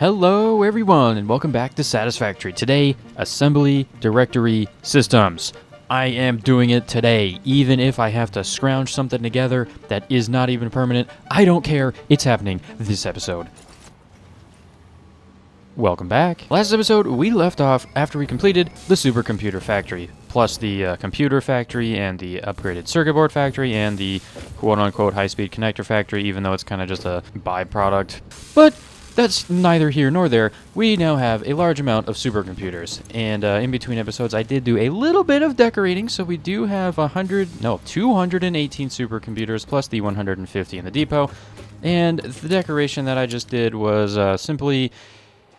Hello everyone and welcome back to Satisfactory. Today, Assembly Directory Systems. I am doing it today, even if I have to scrounge something together that is not even permanent. I don't care, it's happening this episode. Welcome back. Last episode, we left off after we completed the supercomputer factory, plus the computer factory and the upgraded circuit board factory and the quote-unquote high-speed connector factory, even though it's kind of just a byproduct. But that's neither here nor there. We now have a large amount of supercomputers, and in between episodes I did do a little bit of decorating, so we do have 218 supercomputers plus the 150 in the depot, and the decoration that I just did was simply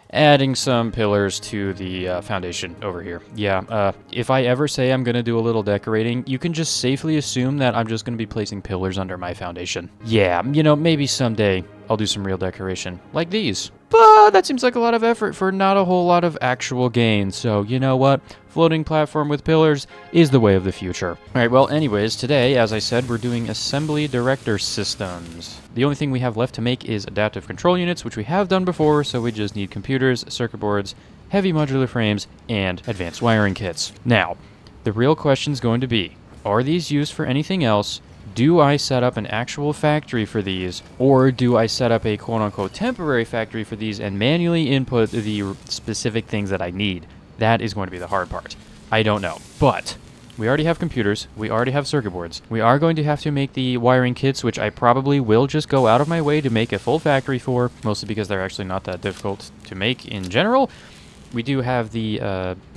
adding some pillars to the foundation over here. Yeah, if I ever say I'm going to do a little decorating, you can just safely assume that I'm just going to be placing pillars under my foundation. Yeah, maybe someday I'll do some real decoration, like these. But that seems like a lot of effort for not a whole lot of actual gain, so you know what? Floating platform with pillars is the way of the future. Alright, well anyways, today, as I said, we're doing Assembly Director Systems. The only thing we have left to make is adaptive control units, which we have done before, so we just need computers, circuit boards, heavy modular frames, and advanced wiring kits. Now, the real question's going to be, are these used for anything else? Do I set up an actual factory for these, or do I set up a quote-unquote temporary factory for these and manually input the specific things that I need? That is going to be the hard part. I don't know, but we already have computers, we already have circuit boards. We are going to have to make the wiring kits, which I probably will just go out of my way to make a full factory for, mostly because they're actually not that difficult to make in general. We do have the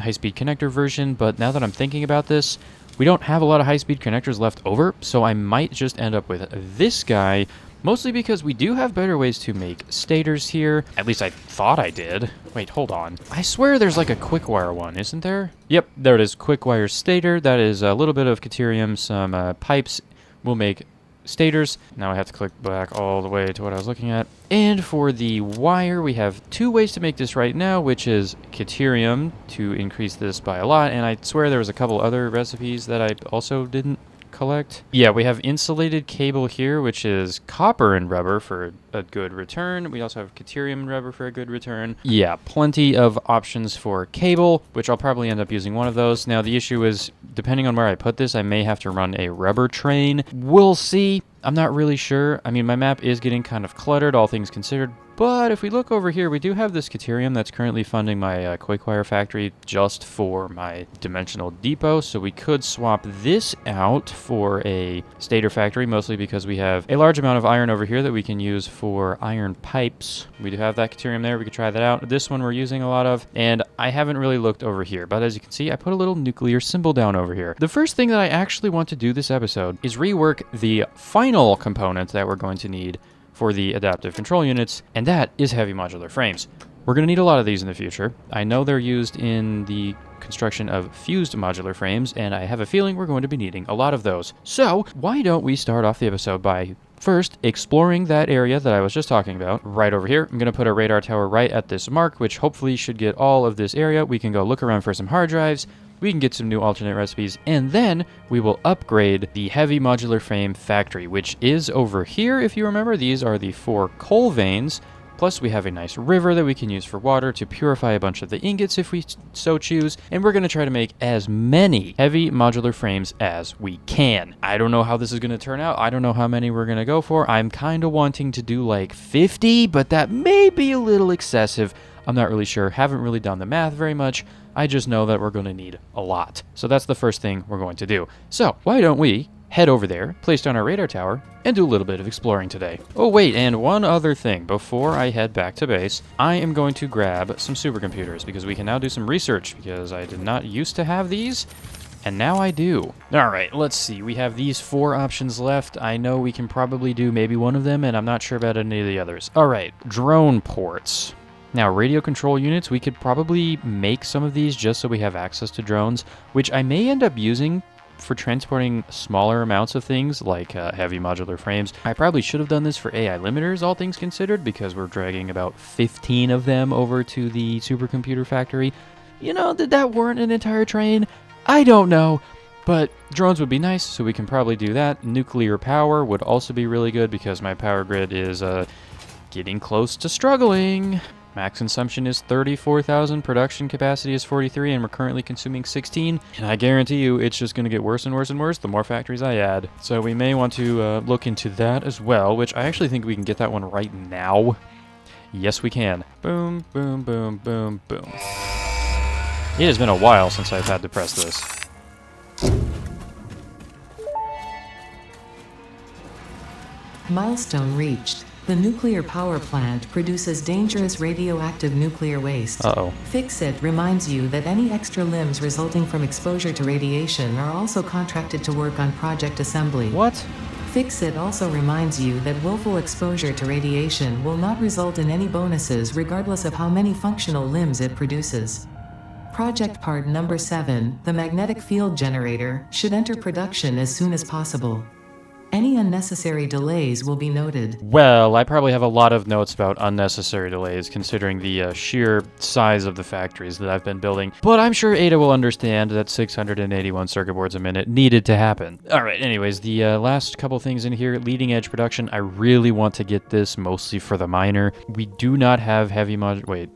high-speed connector version, but now that I'm thinking about this, we don't have a lot of high-speed connectors left over, so I might just end up with this guy, mostly because we do have better ways to make stators here. At least I thought I did. Wait, hold on. I swear there's like a quick wire one, isn't there? Yep, there it is, quick wire stator. That is a little bit of Caterium, some pipes. We'll make stators. Now I have to click back all the way to what I was looking at. And for the wire, we have two ways to make this right now, which is Caterium to increase this by a lot, and I swear there was a couple other recipes that I also didn't collect. Yeah, we have insulated cable here, which is copper and rubber for a good return. We also have Caterium and rubber for a good return. Yeah, plenty of options for cable, which I'll probably end up using one of those. Now, the issue is, depending on where I put this, I may have to run a rubber train. We'll see. I'm not really sure. I mean, my map is getting kind of cluttered, all things considered. But if we look over here, we do have this Caterium that's currently funding my Quakewire factory just for my dimensional depot. So we could swap this out for a stator factory, mostly because we have a large amount of iron over here that we can use for iron pipes. We do have that Caterium there. We could try that out. This one we're using a lot of, and I haven't really looked over here. But as you can see, I put a little nuclear symbol down over here. The first thing that I actually want to do this episode is rework the final component that we're going to need for the adaptive control units, and that is heavy modular frames. We're going to need a lot of these in the future. I know they're used in the construction of fused modular frames, and I have a feeling we're going to be needing a lot of those. So, why don't we start off the episode by first exploring that area that I was just talking about, right over here. I'm going to put a radar tower right at this mark, which hopefully should get all of this area. We can go look around for some hard drives, we can get some new alternate recipes, and then we will upgrade the heavy modular frame factory, which is over here. If you remember, these are the 4 coal veins, plus we have a nice river that we can use for water to purify a bunch of the ingots if we so choose, and we're going to try to make as many heavy modular frames as we can. I don't know how this is going to turn out. I don't know how many we're going to go for. I'm kind of wanting to do like 50, but that may be a little excessive. I'm not really sure. Haven't really done the math very much. I just know that we're going to need a lot. So that's the first thing we're going to do. So why don't we head over there, place down our radar tower, and do a little bit of exploring today. Oh wait, and one other thing. Before I head back to base, I am going to grab some supercomputers because we can now do some research because I did not used to have these. And now I do. All right, let's see. We have these 4 options left. I know we can probably do maybe one of them, and I'm not sure about any of the others. All right, drone ports. Now, radio control units, we could probably make some of these just so we have access to drones, which I may end up using for transporting smaller amounts of things like heavy modular frames. I probably should have done this for AI limiters, all things considered, because we're dragging about 15 of them over to the supercomputer factory. You know, did that warrant an entire train? I don't know, but drones would be nice, so we can probably do that. Nuclear power would also be really good because my power grid is getting close to struggling. Max consumption is 34,000, production capacity is 43, and we're currently consuming 16. And I guarantee you it's just going to get worse and worse and worse the more factories I add. So we may want to look into that as well, which I actually think we can get that one right now. Yes, we can. Boom, boom, boom, boom, boom. It has been a while since I've had to press this. Milestone reached. The nuclear power plant produces dangerous radioactive nuclear waste. Uh-oh. Fix-It reminds you that any extra limbs resulting from exposure to radiation are also contracted to work on project assembly. What? Fix-It also reminds you that willful exposure to radiation will not result in any bonuses regardless of how many functional limbs it produces. Project part number 7, the magnetic field generator, should enter production as soon as possible. Any unnecessary delays will be noted. Well, I probably have a lot of notes about unnecessary delays, considering the sheer size of the factories that I've been building. But I'm sure Ada will understand that 681 circuit boards a minute needed to happen. All right, anyways, the last couple things in here, leading edge production. I really want to get this mostly for the miner. We do not have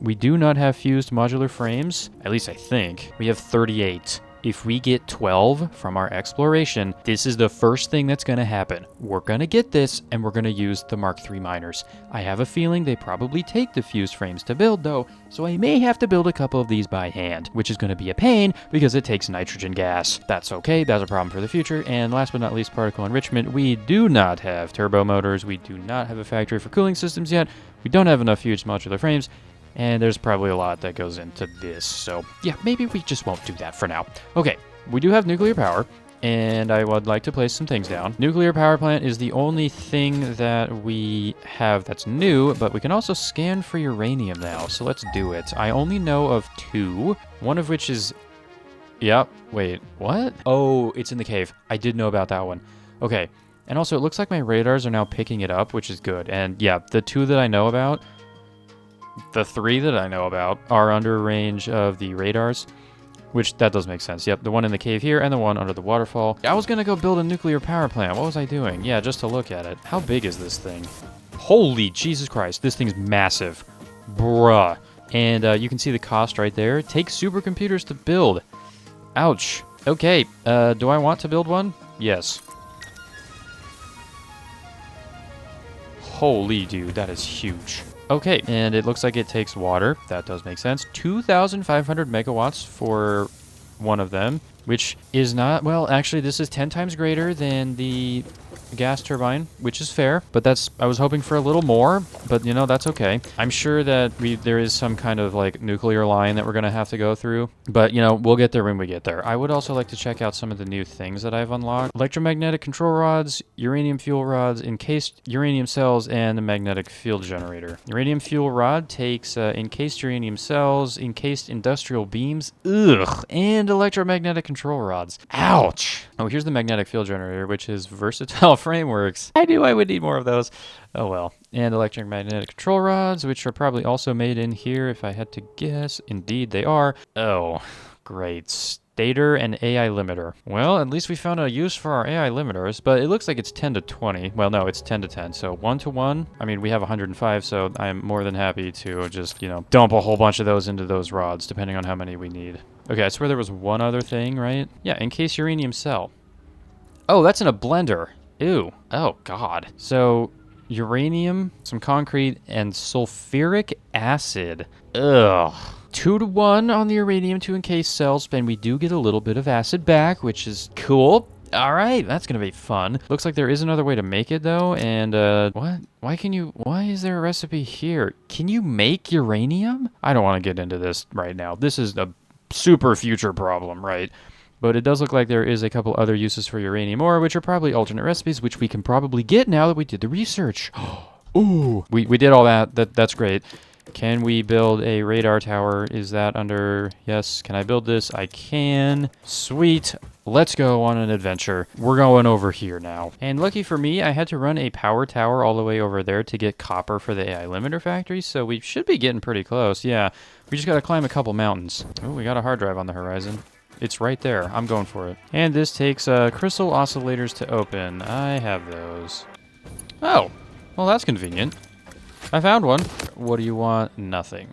we do not have fused modular frames. At least I think. We have 38. If we get 12 from our exploration, this is the first thing that's going to happen. We're going to get this, and we're going to use the Mark III miners. I have a feeling they probably take the fused frames to build, though, so I may have to build a couple of these by hand, which is going to be a pain because it takes nitrogen gas. That's okay, that's a problem for the future. And last but not least, particle enrichment. We do not have turbo motors. We do not have a factory for cooling systems yet. We don't have enough fused modular frames. And there's probably a lot that goes into this, so yeah, maybe we just won't do that for now. Okay, we do have nuclear power, and I would like to place some things down. Nuclear power plant is the only thing that we have that's new, but we can also scan for uranium now, so let's do it. I only know of 2, one of which is... Yep, wait, what? Oh, it's in the cave. I did know about that one. Okay, and also it looks like my radars are now picking it up, which is good. And yeah, the 2 that I know about... The 3 that I know about are under range of the radars, which that does make sense. Yep, the one in the cave here and the one under the waterfall. I was going to go build a nuclear power plant. What was I doing? Yeah, just to look at it. How big is this thing? Holy Jesus Christ, this thing's massive. Bruh. And you can see the cost right there. It takes supercomputers to build. Ouch. Okay, do I want to build one? Yes. Holy dude, that is huge. Okay, and it looks like it takes water. That does make sense. 2,500 megawatts for one of them, which is not... Well, actually, this is 10 times greater than the gas turbine, which is fair, but that's... I was hoping for a little more, but, you know, that's okay. I'm sure that there is some kind of, like, nuclear line that we're going to have to go through, but, you know, we'll get there when we get there. I would also like to check out some of the new things that I've unlocked. Electromagnetic control rods, uranium fuel rods, encased uranium cells, and the magnetic field generator. Uranium fuel rod takes encased uranium cells, encased industrial beams, ugh, and electromagnetic control rods. Ouch! Oh, here's the magnetic field generator, which is versatile frameworks. I knew I would need more of those. Oh well. And electromagnetic control rods, which are probably also made in here if I had to guess. Indeed they are. Oh, great. Stator and AI limiter. Well, at least we found a use for our AI limiters, but it looks like it's 10 to 20. Well, no, it's 10 to 10. So 1 to 1. I mean, we have 105, so I'm more than happy to just, you know, dump a whole bunch of those into those rods, depending on how many we need. Okay, I swear there was one other thing, right? Yeah, encased uranium cell. Oh, that's in a blender. Ew. Oh, God. So, uranium, some concrete, and sulfuric acid. Ugh. 2 to 1 on the uranium to encased cells, and we do get a little bit of acid back, which is cool. All right, that's going to be fun. Looks like there is another way to make it, though, and, what? Why is there a recipe here? Can you make uranium? I don't want to get into this right now. This is a super future problem, right? But it does look like there is a couple other uses for uranium ore, which are probably alternate recipes, which we can probably get now that we did the research. Ooh. We did all that. That's great. Can we build a radar tower? Is that under... Yes. Can I build this? I can. Sweet. Let's go on an adventure. We're going over here now. And lucky for me, I had to run a power tower all the way over there to get copper for the AI limiter factory, so we should be getting pretty close. Yeah. We just got to climb a couple mountains. Oh, we got a hard drive on the horizon. It's right there. I'm going for it. And this takes crystal oscillators to open. I have those. Oh, well, that's convenient. I found one. What do you want? Nothing.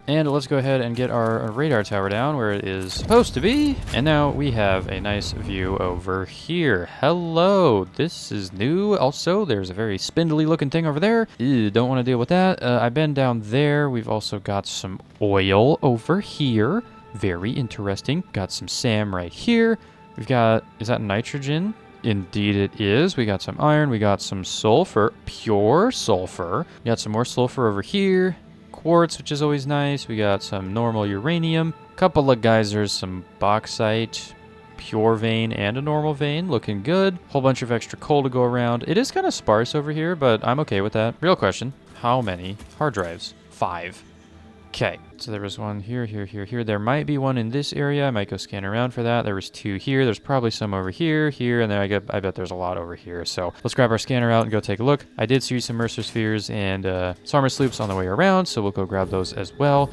And let's go ahead and get our radar tower down where it is supposed to be. And now we have a nice view over here. Hello, this is new. Also, there's a very spindly looking thing over there. Ew, don't want to deal with that. I've been down there. We've also got some oil over here. Very interesting. Got some SAM right here. We've got, is that nitrogen? Indeed it is. We got some iron. We got some sulfur, pure sulfur. We got some more sulfur over here. Quartz, which is always nice. We got some normal uranium, couple of geysers, some bauxite, pure vein and a normal vein, looking good. Whole bunch of extra coal to go around. It is kind of sparse over here, but I'm okay with that. Real question, how many hard drives? 5. Okay, so there was one here, here, here, here. There might be one in this area. I might go scan around for that. There was 2 here. There's probably some over here, here, and then I bet there's a lot over here. So let's grab our scanner out and go take a look. I did see some Mercer spheres and Sarmer sloops on the way around, so we'll go grab those as well.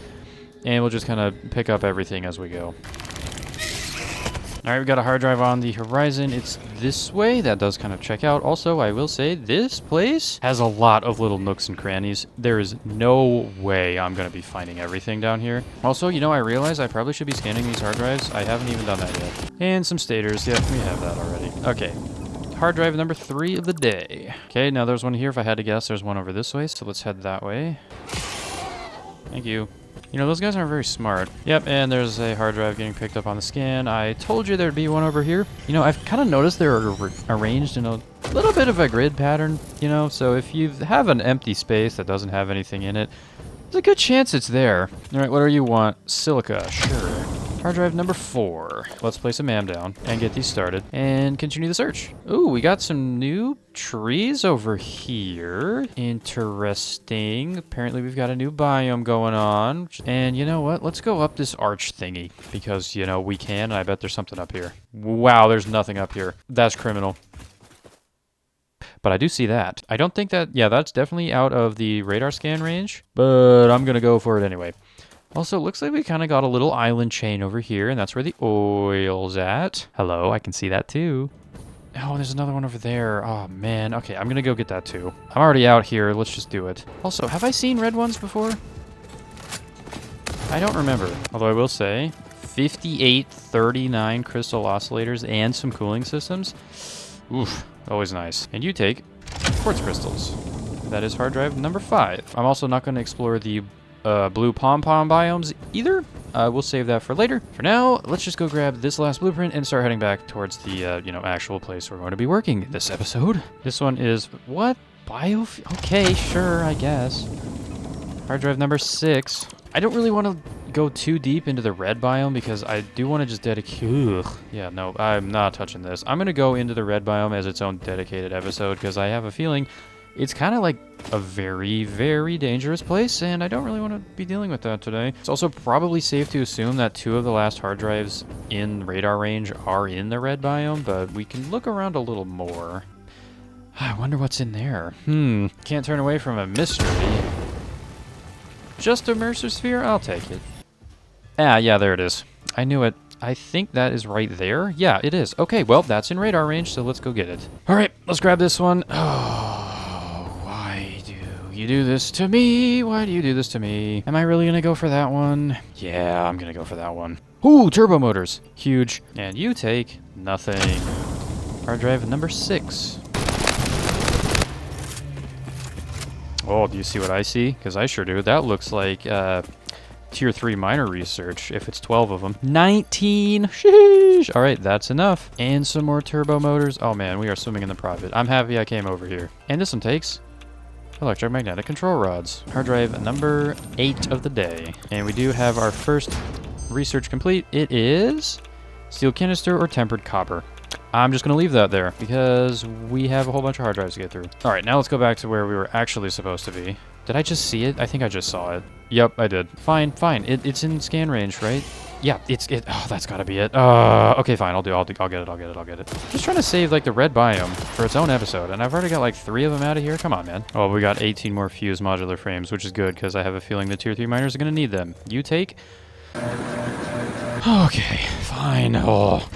And we'll just kind of pick up everything as we go. All right, we've got a hard drive on the horizon. It's this way. That does kind of check out. Also, I will say this place has a lot of little nooks and crannies. There is no way I'm going to be finding everything down here. Also, you know, I realize I probably should be scanning these hard drives. I haven't even done that yet. And some stators. Yep, we have that already. Okay. Hard drive number 3 of the day. Okay, now there's one here. If I had to guess, there's one over this way. So let's head that way. Thank you. You know, those guys aren't very smart. Yep, and there's a hard drive getting picked up on the scan. I told you there'd be one over here. You know, I've kind of noticed they're arranged in a little bit of a grid pattern, you know, so if you have an empty space that doesn't have anything in it, there's a good chance it's there. All right, what do you want? Silica, sure. Hard drive number 4. Let's place a MAM down and get these started and continue the search. Ooh, we got some new trees over here. Interesting. Apparently we've got a new biome going on. And you know what? Let's go up this arch thingy because, you know, we can. And I bet there's something up here. Wow, there's nothing up here. That's criminal. But I do see that. I don't think that, yeah, that's definitely out of the radar scan range, but I'm going to go for it anyway. Also, it looks like we kind of got a little island chain over here, and that's where the oil's at. Hello, I can see that too. Oh, there's another one over there. Oh, man. Okay, I'm going to go get that too. I'm already out here. Let's just do it. Also, have I seen red ones before? I don't remember. Although I will say, 5839 crystal oscillators and some cooling systems. Oof, always nice. And you take quartz crystals. That is hard drive number 5. I'm also not going to explore the blue pom-pom biomes either. We'll save that for later. For now, let's just go grab this last blueprint and start heading back towards the, you know, actual place we're going to be working this episode. This one is, what? Okay, sure, I guess. Hard drive number 6. I don't really want to go too deep into the red biome because I do want to just dedicate... Yeah, no, I'm not touching this. I'm going to go into the red biome as its own dedicated episode because I have a feeling it's kind of like a very, very dangerous place, and I don't really want to be dealing with that today. It's also probably safe to assume that 2 of the last hard drives in radar range are in the red biome, but we can look around a little more. I wonder what's in there. Can't turn away from a mystery. Just a Mercer sphere? I'll take it. Ah, yeah, there it is. I knew it. I think that is right there. Yeah, it is. Okay, well, that's in radar range, so let's go get it. All right, let's grab this one. Oh, why do you do this to me? Why do you do this to me? Am I really going to go for that one? Yeah, I'm going to go for that one. Ooh, turbo motors. Huge. And you take nothing. Hard drive number 6. Oh, do you see what I see? Because I sure do. That looks like tier 3 minor research, if it's 12 of them. 19! Sheesh! All right, that's enough. And some more turbo motors. Oh man, we are swimming in the profit. I'm happy I came over here. And this one takes electromagnetic control rods. Hard drive number 8 of the day. And we do have our first research complete. It is steel canister or tempered copper. I'm just going to leave that there because we have a whole bunch of hard drives to get through. All right, now let's go back to where we were actually supposed to be. Did I just see it? I think I just saw it. Yep, I did. Fine. It's in scan range, right? Yeah, oh, that's got to be it. Okay, fine. I'll get it. Just trying to save like the red biome for its own episode, and I've already got like 3 of them out of here. Come on, man. Oh, we got 18 more fused modular frames, which is good because I have a feeling the tier 3 miners are going to need them. You take? Okay, fine. Oh.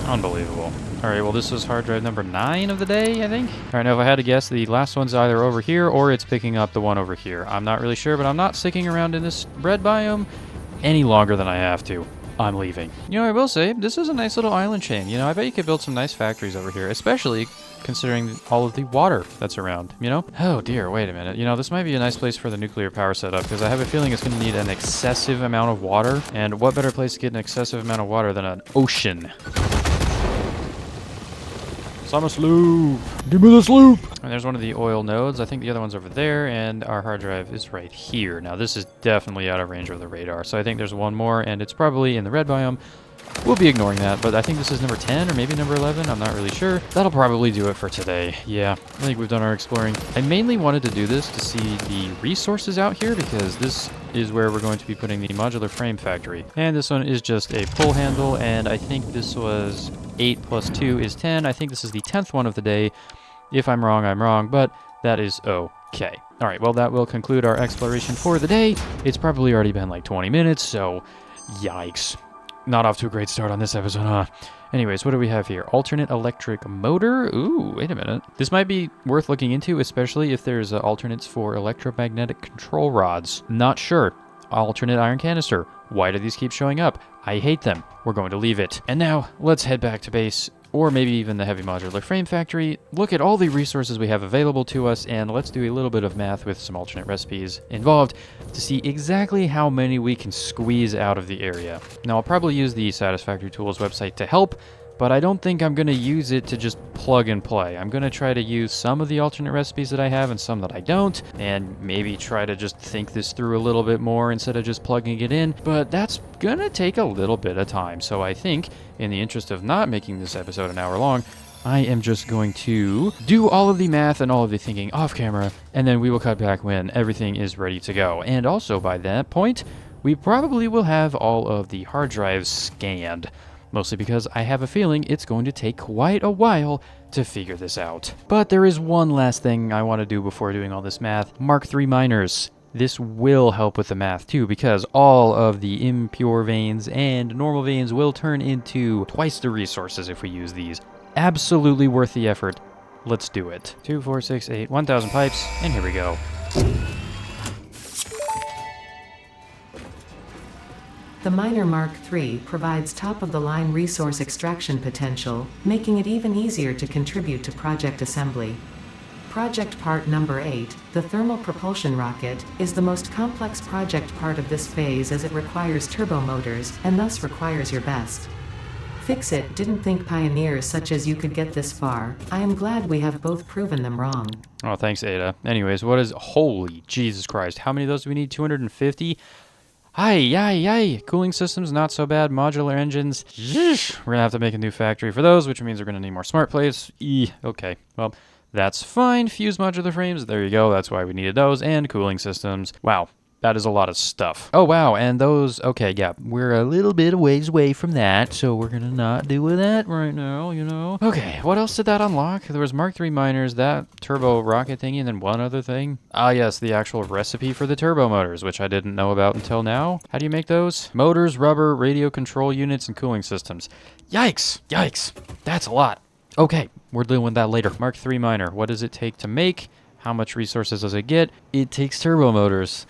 Unbelievable. All right, well, this was hard drive number 9 of the day, I think. All right, now if I had to guess, the last one's either over here or it's picking up the one over here. I'm not really sure, but I'm not sticking around in this red biome any longer than I have to. I'm leaving. You know, I will say, this is a nice little island chain. You know, I bet you could build some nice factories over here, especially considering all of the water that's around, you know? Oh dear, wait a minute. You know, this might be a nice place for the nuclear power setup, because I have a feeling it's going to need an excessive amount of water, and what better place to get an excessive amount of water than an ocean? I'm a sloop. Give me the sloop. And there's one of the oil nodes. I think the other one's over there, and our hard drive is right here. Now, this is definitely out of range of the radar, so I think there's one more, and it's probably in the red biome. We'll be ignoring that, but I think this is number 10 or maybe number 11. I'm not really sure. That'll probably do it for today. Yeah, I think we've done our exploring. I mainly wanted to do this to see the resources out here because this is where we're going to be putting the modular frame factory. And this one is just a pull handle, and I think this was 8 plus 2 is 10. I think this is the 10th one of the day. If I'm wrong, I'm wrong, but that is okay. All right, well, that will conclude our exploration for the day. It's probably already been like 20 minutes, so yikes. Not off to a great start on this episode, huh? Anyways, what do we have here? Alternate electric motor? Ooh, wait a minute. This might be worth looking into, especially if there's alternates for electromagnetic control rods. Not sure. Alternate iron canister. Why do these keep showing up? I hate them. We're going to leave it. And now, let's head back to base, or maybe even the heavy modular frame factory, look at all the resources we have available to us, and let's do a little bit of math with some alternate recipes involved to see exactly how many we can squeeze out of the area. Now, I'll probably use the Satisfactory Tools website to help, but I don't think I'm going to use it to just plug and play. I'm going to try to use some of the alternate recipes that I have and some that I don't, and maybe try to just think this through a little bit more instead of just plugging it in, but that's going to take a little bit of time. So I think, in the interest of not making this episode an hour long, I am just going to do all of the math and all of the thinking off camera, and then we will cut back when everything is ready to go. And also, by that point, we probably will have all of the hard drives scanned. Mostly because I have a feeling it's going to take quite a while to figure this out. But there is one last thing I want to do before doing all this math. Mark III miners. This will help with the math too, because all of the impure veins and normal veins will turn into twice the resources if we use these. Absolutely worth the effort. Let's do it. 2, 4, 6, 8, 1,000 pipes, and here we go. The Miner Mark III provides top-of-the-line resource extraction potential, making it even easier to contribute to project assembly. Project part number 8, the thermal propulsion rocket, is the most complex project part of this phase as it requires turbo motors, and thus requires your best. Fix it, didn't think pioneers such as you could get this far. I am glad we have both proven them wrong. Oh, thanks, Ada. Anyways, what is... Holy Jesus Christ. How many of those do we need? 250? Aye. Cooling systems, not so bad. Modular engines. Yeesh. We're going to have to make a new factory for those, which means we're going to need more smart plates. Okay. Well, that's fine. Fuse modular frames. There you go. That's why we needed those. And cooling systems. Wow. That is a lot of stuff. Oh, wow. And those... Okay, yeah. We're a little bit away from that, so we're going to not do that right now, you know? Okay, what else did that unlock? There was Mark III miners, that turbo rocket thingy, and then one other thing. Ah, yes, the actual recipe for the turbo motors, which I didn't know about until now. How do you make those? Motors, rubber, radio control units, and cooling systems. Yikes. That's a lot. Okay, we're doing that later. Mark III miner, what does it take to make? How much resources does it get? It takes turbo motors.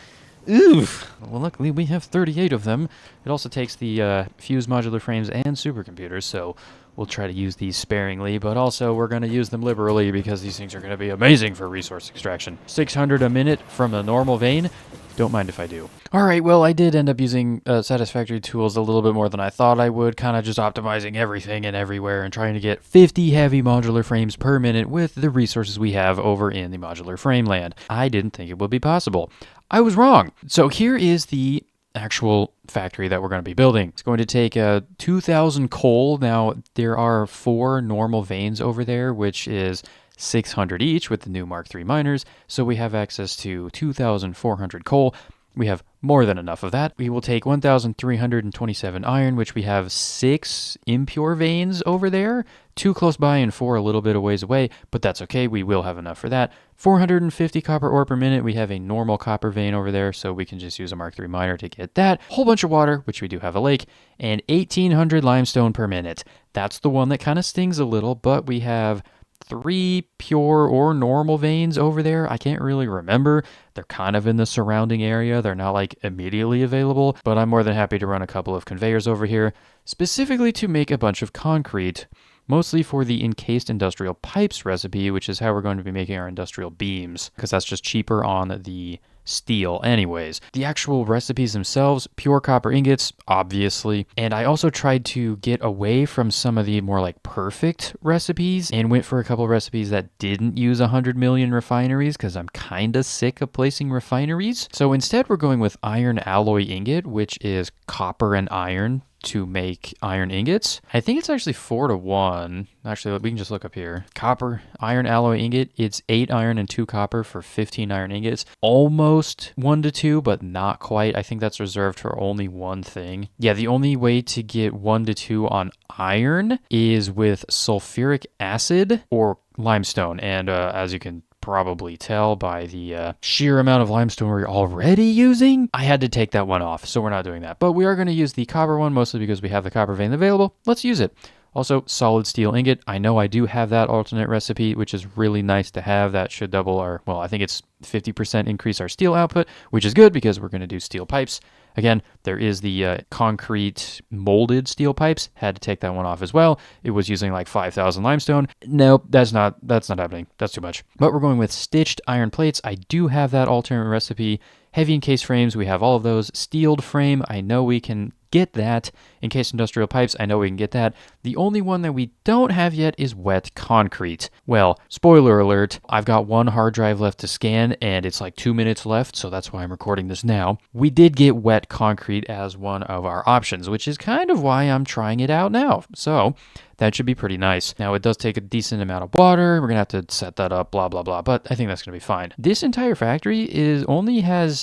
Oof. Well, luckily we have 38 of them. It also takes the fuse modular frames and supercomputers, so we'll try to use these sparingly, but also we're going to use them liberally because these things are going to be amazing for resource extraction. 600 a minute from a normal vein. Don't mind if I do. Alright, well, I did end up using Satisfactory Tools a little bit more than I thought I would, kind of just optimizing everything and everywhere and trying to get 50 heavy modular frames per minute with the resources we have over in the modular frame land. I didn't think it would be possible. I was wrong. So here is the actual factory that we're going to be building. It's going to take 2,000 coal. Now, there are 4 normal veins over there, which is 600 each with the new Mark III miners, so we have access to 2,400 coal. We have more than enough of that. We will take 1,327 iron, which we have 6 impure veins over there, 2 close by and 4 a little bit a ways away, but that's okay, we will have enough for that. 450 copper ore per minute. We have a normal copper vein over there, so we can just use a Mark III miner to get that. Whole bunch of water, which we do have a lake, and 1,800 limestone per minute. That's the one that kind of stings a little, but we have 3 pure or normal veins over there. I can't really remember. They're kind of in the surrounding area. They're not like immediately available, but I'm more than happy to run a couple of conveyors over here, specifically to make a bunch of concrete, mostly for the encased industrial pipes recipe, which is how we're going to be making our industrial beams, because that's just cheaper on the steel anyways. The actual recipes themselves, pure copper ingots, obviously. And I also tried to get away from some of the more like perfect recipes and went for a couple recipes that didn't use 100 million refineries because I'm kind of sick of placing refineries. So instead we're going with iron alloy ingot, which is copper and iron to make iron ingots. I think it's actually 4-to-1. Actually, we can just look up here. Copper, iron alloy ingot. It's 8 iron and 2 copper for 15 iron ingots. Almost 1-to-2, but not quite. I think that's reserved for only one thing. Yeah, the only way to get 1-to-2 on iron is with sulfuric acid or limestone. And as you can probably tell by the sheer amount of limestone we're already using, I had to take that one off, so we're not doing that. But we are going to use the copper one, mostly because we have the copper vein available. Let's use it. Also, solid steel ingot. I know I do have that alternate recipe, which is really nice to have. That should double our, well, I think it's 50% increase our steel output, which is good because we're going to do steel pipes. Again, there is the concrete molded steel pipes. Had to take that one off as well. It was using like 5,000 limestone. Nope, that's not happening. That's too much. But we're going with stitched iron plates. I do have that alternate recipe. Heavy encased frames, we have all of those. Steeled frame, I know we can get that. Encased industrial pipes, I know we can get that. The only one that we don't have yet is wet concrete. Well, spoiler alert, I've got one hard drive left to scan and it's like 2 minutes left, so that's why I'm recording this now. We did get wet concrete as one of our options, which is kind of why I'm trying it out now. So that should be pretty nice. Now, it does take a decent amount of water. We're going to have to set that up, blah, blah, blah, but I think that's going to be fine. This entire factory only has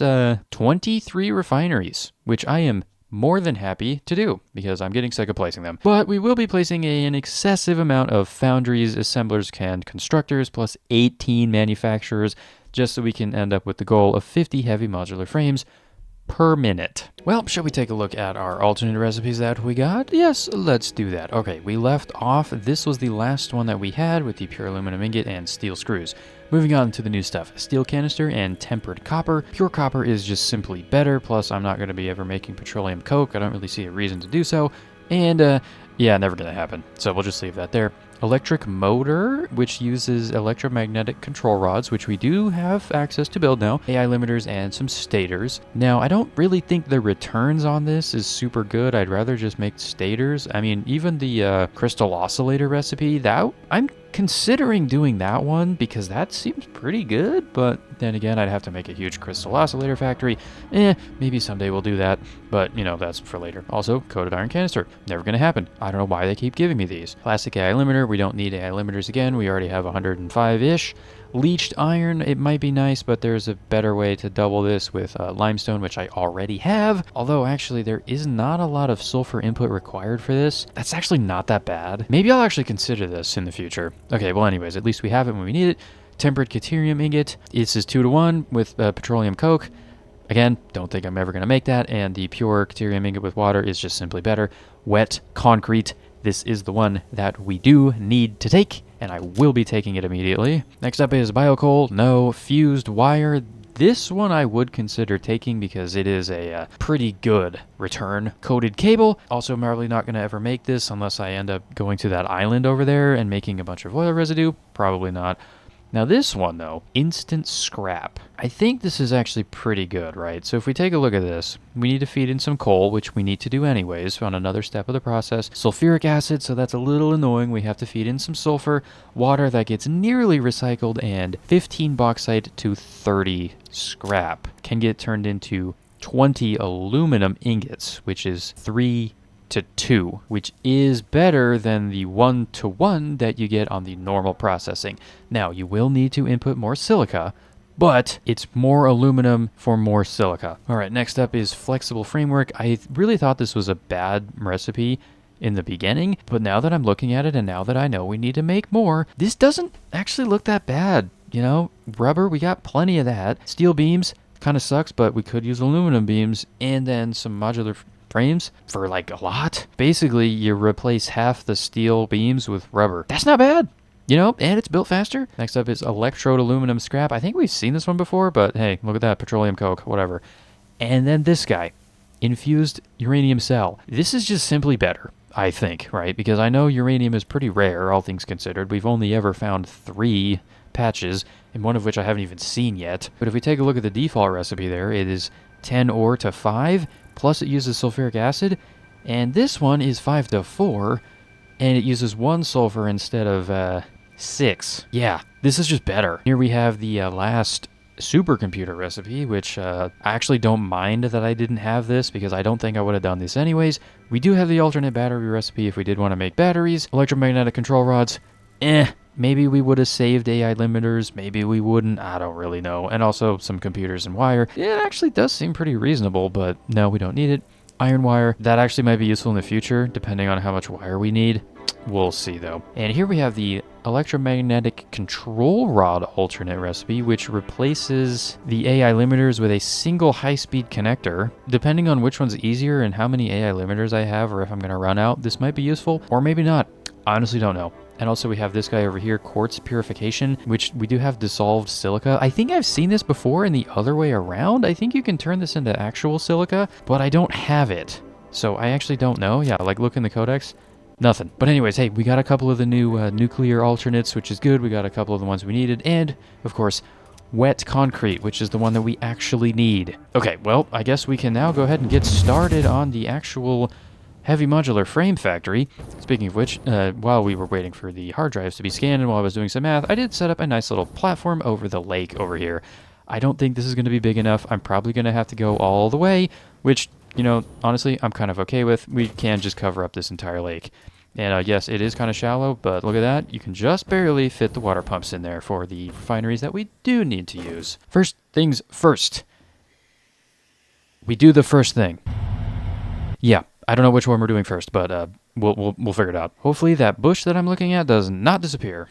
23 refineries, which I am more than happy to do because I'm getting sick of placing them. But we will be placing an excessive amount of foundries, assemblers, and constructors, plus 18 manufacturers, just so we can end up with the goal of 50 heavy modular frames per minute. Well, shall we take a look at our alternate recipes that we got? Yes, let's do that. Okay, we left off. This was the last one that we had with the pure aluminum ingot and steel screws. Moving on to the new stuff, steel canister and tempered copper. Pure copper is just simply better, plus I'm not going to be ever making petroleum coke. I don't really see a reason to do so. And yeah, never going to happen. So we'll just leave that there. Electric motor, which uses electromagnetic control rods, which we do have access to build now. AI limiters and some stators. Now, I don't really think the returns on this is super good. I'd rather just make stators. I mean, even the crystal oscillator recipe, that I'm considering doing that one because that seems pretty good, but then again, I'd have to make a huge crystal oscillator factory. Maybe someday we'll do that, but you know, that's for later. Also, coated iron canister, never gonna happen. I don't know why they keep giving me these. Plastic AI limiter, we don't need AI limiters again. We already have 105-ish. Leached iron, it might be nice, but there's a better way to double this with limestone, which I already have. Although, actually, there is not a lot of sulfur input required for this. That's actually not that bad. Maybe I'll actually consider this in the future. Okay, well, anyways, at least we have it when we need it. Tempered deuterium ingot. This is 2-to-1 with petroleum coke. Again, don't think I'm ever going to make that. And the pure deuterium ingot with water is just simply better. Wet concrete. This is the one that we do need to take, and I will be taking it immediately. Next up is biocoal. No. Fused wire. This one I would consider taking because it is a pretty good return. Coated cable. Also, I'm probably not going to ever make this unless I end up going to that island over there and making a bunch of oil residue. Probably not. Now this one, though, instant scrap. I think this is actually pretty good, right? So if we take a look at this, we need to feed in some coal, which we need to do anyways on another step of the process. Sulfuric acid, so that's a little annoying. We have to feed in some sulfur, water that gets nearly recycled, and 15 bauxite to 30 scrap can get turned into 20 aluminum ingots, which is 3-to-2, which is better than the 1-to-1 that you get on the normal processing. Now, you will need to input more silica, but it's more aluminum for more silica. All right, next up is flexible framework. I really thought this was a bad recipe in the beginning, but now that I'm looking at it and now that I know we need to make more, this doesn't actually look that bad. You know, rubber, we got plenty of that. Steel beams, kind of sucks, but we could use aluminum beams, and then some modular frames for like a lot. Basically, you replace half the steel beams with rubber. That's not bad. You know, and it's built faster. Next up is electrode aluminum scrap. I think we've seen this one before, but hey, look at that. Petroleum coke, whatever. And then this guy, infused uranium cell. This is just simply better, I think, right? Because I know uranium is pretty rare, all things considered. We've only ever found 3 patches, and one of which I haven't even seen yet. But if we take a look at the default recipe there, it is 10 ore to 5, plus it uses sulfuric acid. And this one is 5 to 4, and it uses 1 sulfur instead of 6. Yeah, this is just better. Here we have the last supercomputer recipe, which I actually don't mind that I didn't have this because I don't think I would have done this anyways. We do have the alternate battery recipe if we did want to make batteries. Electromagnetic control rods, maybe we would have saved AI limiters, maybe we wouldn't, I don't really know. And also some computers and wire. It actually does seem pretty reasonable, but no, we don't need it. Iron wire, that actually might be useful in the future, depending on how much wire we need. We'll see, though. And here we have the electromagnetic control rod alternate recipe, which replaces the AI limiters with a single high-speed connector. Depending on which one's easier and how many AI limiters I have, or if I'm going to run out, this might be useful, or maybe not. I honestly don't know. And also we have this guy over here, quartz purification, which we do have dissolved silica. I think I've seen this before in the other way around. I think you can turn this into actual silica, but I don't have it. So I actually don't know. Yeah, like look in the codex. Nothing. But anyways, hey, we got a couple of the new nuclear alternates, which is good. We got a couple of the ones we needed. And, of course, wet concrete, which is the one that we actually need. Okay, well, I guess we can now go ahead and get started on the actual heavy modular frame factory. Speaking of which, while we were waiting for the hard drives to be scanned and while I was doing some math, I did set up a nice little platform over the lake over here. I don't think this is going to be big enough. I'm probably going to have to go all the way, which, you know, honestly, I'm kind of okay with. We can just cover up this entire lake. And yes, it is kind of shallow, but look at that. You can just barely fit the water pumps in there for the refineries that we do need to use. First things first. We do the first thing. Yeah, I don't know which one we're doing first, but we'll figure it out. Hopefully that bush that I'm looking at does not disappear.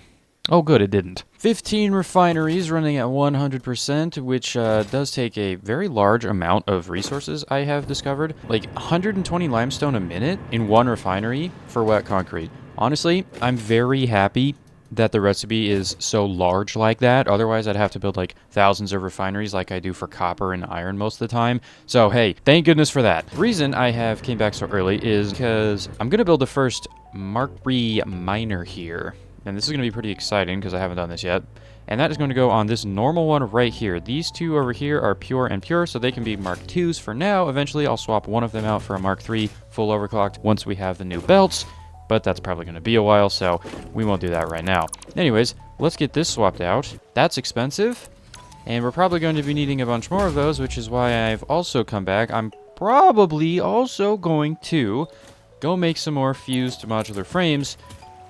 Oh, good, it didn't. 15 refineries running at 100%, which does take a very large amount of resources, I have discovered. Like 120 limestone a minute in one refinery for wet concrete. Honestly, I'm very happy that the recipe is so large like that. Otherwise, I'd have to build like thousands of refineries like I do for copper and iron most of the time. So, hey, thank goodness for that. The reason I came back so early is because I'm going to build the first Mark III miner here. And this is going to be pretty exciting because I haven't done this yet. And that is going to go on this normal one right here. These two over here are pure and pure, so they can be Mark IIs for now. Eventually, I'll swap one of them out for a Mark III full overclocked once we have the new belts. But that's probably going to be a while, so we won't do that right now. Anyways, let's get this swapped out. That's expensive. And we're probably going to be needing a bunch more of those, which is why I've also come back. I'm probably also going to go make some more fused modular frames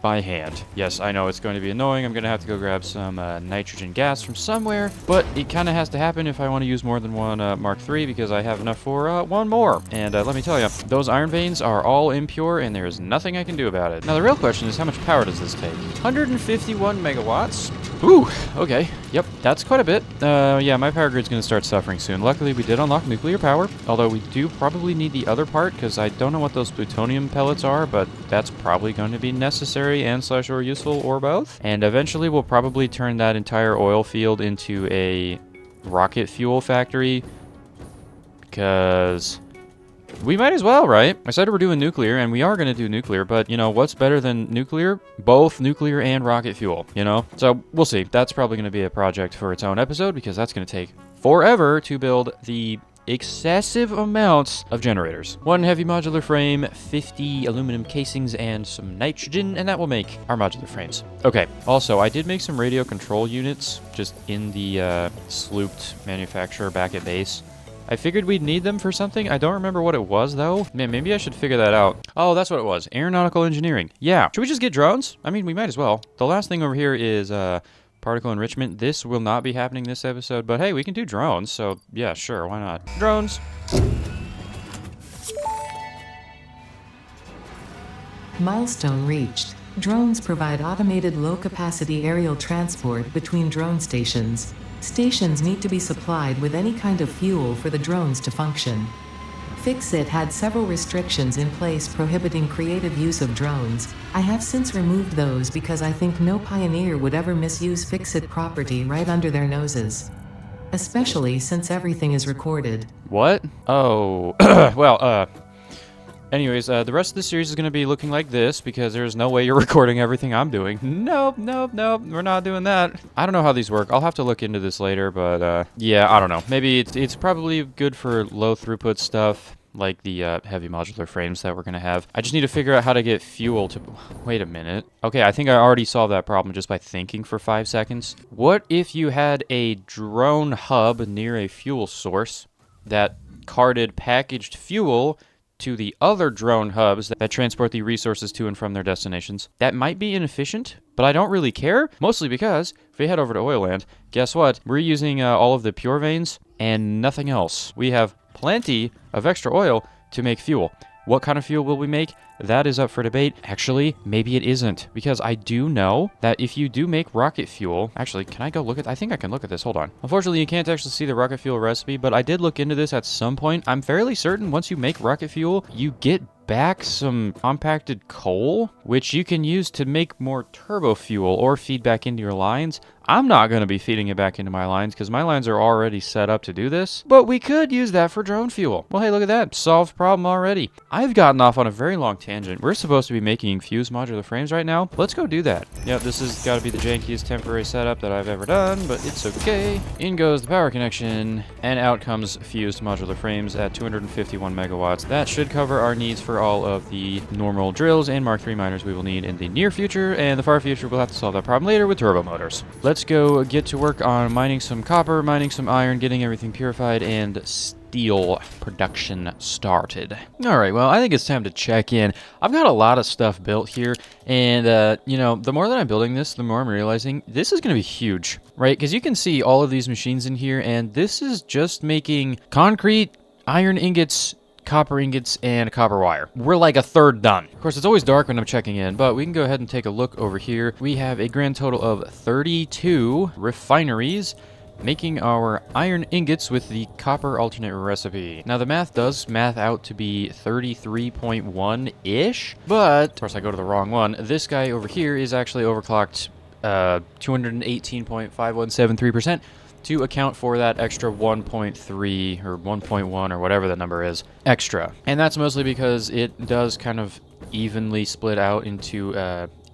by hand. Yes, I know it's going to be annoying. I'm going to have to go grab some nitrogen gas from somewhere, but it kind of has to happen if I want to use more than one Mark III because I have enough for one more. And let me tell you, those iron veins are all impure and there is nothing I can do about it. Now, the real question is how much power does this take? 151 megawatts. Ooh, okay. Yep, that's quite a bit. Yeah, my power grid's going to start suffering soon. Luckily, we did unlock nuclear power, although we do probably need the other part because I don't know what those plutonium pellets are, but that's probably going to be necessary and / or useful or both. And eventually we'll probably turn that entire oil field into a rocket fuel factory because we might as well, right? I said we're doing nuclear and we are going to do nuclear, but you know, what's better than nuclear? Both nuclear and rocket fuel, you know? So we'll see. That's probably going to be a project for its own episode because that's going to take forever to build the excessive amounts of generators. 1 heavy modular frame, 50 aluminum casings, and some nitrogen, and that will make our modular frames. Okay, also, I did make some radio control units just in the slooped manufacturer back at base. I figured we'd need them for something. I don't remember what it was, though. Man, maybe I should figure that out. Oh, that's what it was. Aeronautical engineering. Yeah. Should we just get drones? I mean, we might as well. The last thing over here is particle enrichment. This will not be happening this episode, but hey, we can do drones, so yeah, sure, why not? Drones! Milestone reached. Drones provide automated low-capacity aerial transport between drone stations. Stations need to be supplied with any kind of fuel for the drones to function. Fix-It had several restrictions in place prohibiting creative use of drones. I have since removed those because I think no pioneer would ever misuse Fix-It property right under their noses. Especially since everything is recorded. What? Oh, well, anyways, the rest of the series is going to be looking like this because there's no way you're recording everything I'm doing. Nope, we're not doing that. I don't know how these work. I'll have to look into this later, but yeah, I don't know. Maybe it's probably good for low throughput stuff, like the heavy modular frames that we're going to have. I just need to figure out how to get fuel to... Wait a minute. Okay, I think I already solved that problem just by thinking for 5 seconds. What if you had a drone hub near a fuel source that carted packaged fuel to the other drone hubs that transport the resources to and from their destinations? That might be inefficient, but I don't really care, mostly because if we head over to Oilland, guess what? We're using all of the pure veins and nothing else. We have plenty of extra oil to make fuel. What kind of fuel will we make? That is up for debate. Actually, maybe it isn't, because I do know that if you do make rocket fuel... Actually, can I go look at... I think I can look at this. Hold on. Unfortunately, you can't actually see the rocket fuel recipe, but I did look into this at some point. I'm fairly certain once you make rocket fuel, you get back some compacted coal, which you can use to make more turbo fuel or feed back into your lines. I'm not going to be feeding it back into my lines because my lines are already set up to do this, but we could use that for drone fuel. Well, hey, look at that. Solved problem already. I've gotten off on a very long tangent. We're supposed to be making fused modular frames right now. Let's go do that. Yep, this has got to be the jankiest temporary setup that I've ever done, but it's okay. In goes the power connection, and out comes fused modular frames at 251 megawatts. That should cover our needs for all of the normal drills and Mark III miners we will need in the near future, and the far future we'll have to solve that problem later with turbo motors. Let's go get to work on mining some copper, mining some iron, getting everything purified, and steel production started. All right, well, I think it's time to check in. I've got a lot of stuff built here, and, you know, the more that I'm building this, the more I'm realizing this is going to be huge, right? Because you can see all of these machines in here, and this is just making concrete, iron ingots, copper ingots, and copper wire. We're like a third done. Of course, it's always dark when I'm checking in, but we can go ahead and take a look over here. We have a grand total of 32 refineries making our iron ingots with the copper alternate recipe. Now, the math does math out to be 33.1-ish, but, of course, I go to the wrong one. This guy over here is actually overclocked 218.5173%. to account for that extra 1.3 or 1.1 or whatever the number is extra. And that's mostly because it does kind of evenly split out into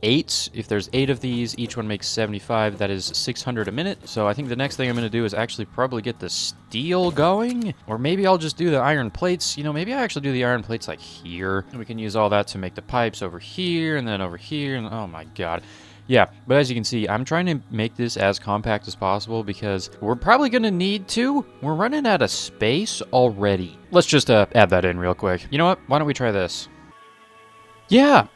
8. If there's 8 of these, each one makes 75. That is 600 a minute. So I think the next thing I'm going to do is actually probably get the steel going. Or maybe I'll just do the iron plates. You know, maybe I actually do the iron plates like here. And we can use all that to make the pipes over here and then over here. And oh my god. Yeah, but as you can see, I'm trying to make this as compact as possible because we're probably going to need to. We're running out of space already. Let's just add that in real quick. You know what? Why don't we try this? Yeah,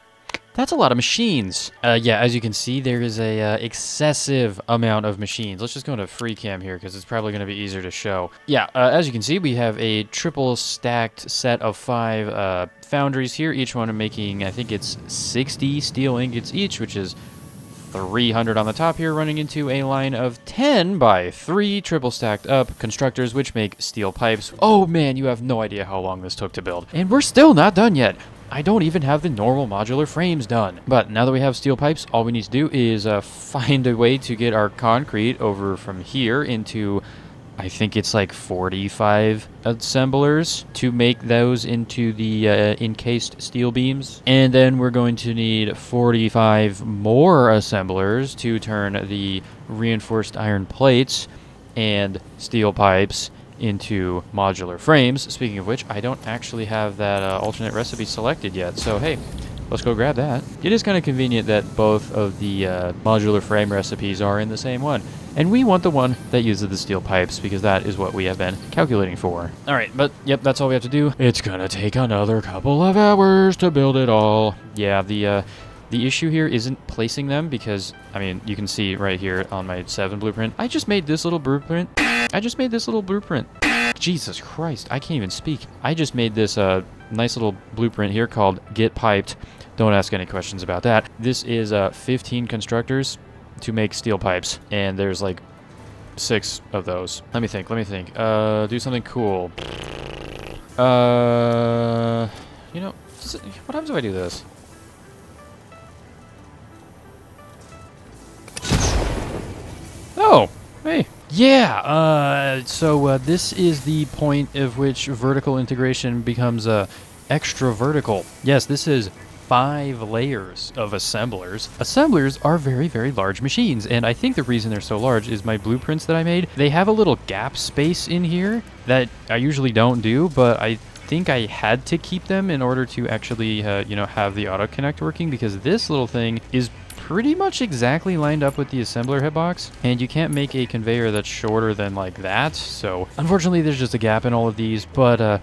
that's a lot of machines. Yeah, as you can see, there is a excessive amount of machines. Let's just go into free cam here because it's probably going to be easier to show. Yeah, as you can see, we have a triple stacked set of 5 foundries here. Each one making, I think it's 60 steel ingots each, which is 300 on the top here, running into a line of 10 by 3 triple stacked up constructors, which make steel pipes. Oh man, you have no idea how long this took to build. And we're still not done yet. I don't even have the normal modular frames done. But now that we have steel pipes, all we need to do is find a way to get our concrete over from here into, I think it's like 45 assemblers to make those into the encased steel beams. And then we're going to need 45 more assemblers to turn the reinforced iron plates and steel pipes into modular frames. Speaking of which, I don't actually have that alternate recipe selected yet. So hey, let's go grab that. It is kind of convenient that both of the modular frame recipes are in the same one. And we want the one that uses the steel pipes because that is what we have been calculating for. All right, but yep, that's all we have to do. It's gonna take another couple of hours to build it all. Yeah, the issue here isn't placing them because, I mean, you can see right here on my 7 blueprint, I just made this little blueprint. Jesus Christ, I can't even speak. I just made this nice little blueprint here called Get Piped. Don't ask any questions about that. This is 15 constructors to make steel pipes, and there's like 6 of those. Let me think. Do something cool. You know, what happens if I do this? Oh, hey. Yeah, so this is the point of which vertical integration becomes extra vertical. Yes, this is 5 layers of assemblers. Assemblers are very, very large machines, and I think the reason they're so large is my blueprints that I made. They have a little gap space in here that I usually don't do, but I think I had to keep them in order to actually, you know, have the auto connect working, because this little thing is pretty much exactly lined up with the assembler hitbox, and you can't make a conveyor that's shorter than like that. So unfortunately there's just a gap in all of these, but I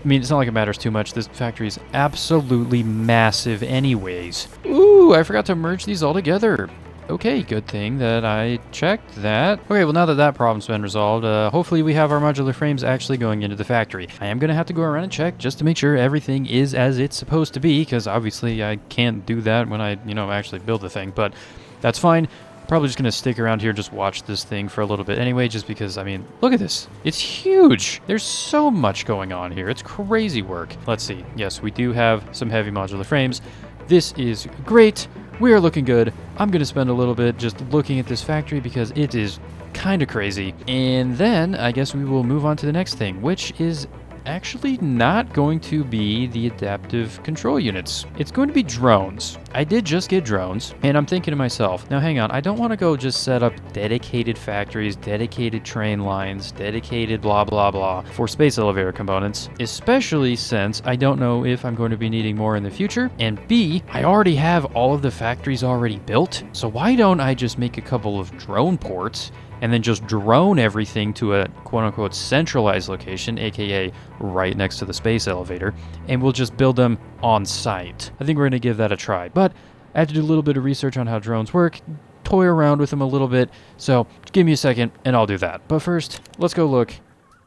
mean, it's not like it matters too much. This factory is absolutely massive anyways. Ooh, I forgot to merge these all together. Okay, good thing that I checked that. Okay, well, now that that problem's been resolved, hopefully we have our modular frames actually going into the factory. I am going to have to go around and check just to make sure everything is as it's supposed to be, because obviously I can't do that when I, you know, actually build the thing, but that's fine. Probably just going to stick around here and just watch this thing for a little bit anyway, just because, I mean, look at this. It's huge. There's so much going on here. It's crazy work. Let's see. Yes, we do have some heavy modular frames. This is great. We are looking good. I'm going to spend a little bit just looking at this factory because it is kind of crazy. And then I guess we will move on to the next thing, which is actually not going to be the adaptive control units. It's going to be drones. I did just get drones, and I'm thinking to myself, now hang on, I don't want to go just set up dedicated factories, dedicated train lines, dedicated blah blah blah for space elevator components, especially since I don't know if I'm going to be needing more in the future, and B, I already have all of the factories already built, so why don't I just make a couple of drone ports and then just drone everything to a quote-unquote centralized location, aka right next to the space elevator, and we'll just build them on site. I think we're gonna give that a try, but I have to do a little bit of research on how drones work, toy around with them a little bit, so give me a second and I'll do that. But first, let's go look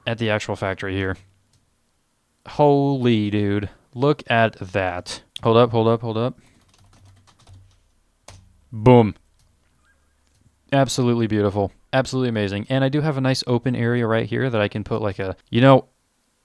at the actual factory here. Holy dude, look at that. Hold up, hold up, hold up. Boom. Absolutely beautiful. Absolutely amazing. And I do have a nice open area right here that I can put like a, you know,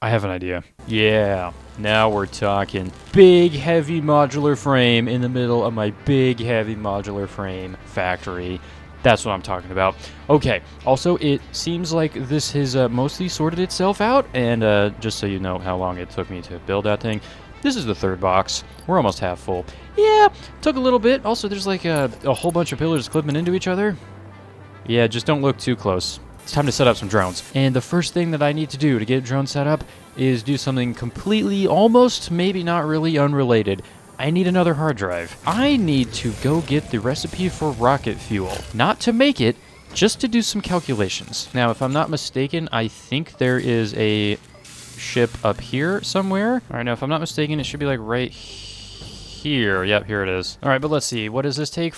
I have an idea. Yeah, now we're talking. Big, heavy modular frame in the middle of my big, heavy modular frame factory. That's what I'm talking about. Okay, also, it seems like this has mostly sorted itself out. And just so you know how long it took me to build that thing, this is the 3rd box. We're almost half full. Yeah, took a little bit. Also, there's like a whole bunch of pillars clipping into each other. Yeah, just don't look too close. It's time to set up some drones. And the first thing that I need to do to get drones set up is do something completely, almost, maybe not really unrelated. I need another hard drive. I need to go get the recipe for rocket fuel. Not to make it, just to do some calculations. Now, if I'm not mistaken, I think there is a ship up here somewhere. All right, now if I'm not mistaken, it should be like right here. Yep, here it is. All right, but let's see. What does this take?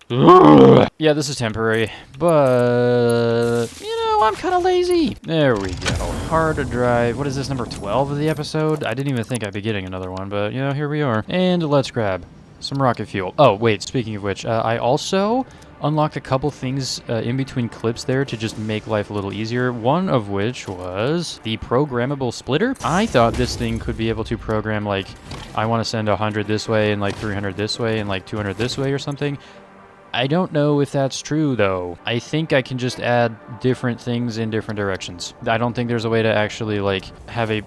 Yeah, this is temporary, but, you know, I'm kind of lazy. There we go. Hard to drive. What is this, number 12 of the episode? I didn't even think I'd be getting another one, but, you know, here we are. And let's grab some rocket fuel. Oh, wait, speaking of which, I also unlocked a couple things in between clips there to just make life a little easier, one of which was the programmable splitter. I thought this thing could be able to program, like, I want to send 100 this way and, like, 300 this way and, like, 200 this way or something. I don't know if that's true, though. I think I can just add different things in different directions. I don't think there's a way to actually, like, have a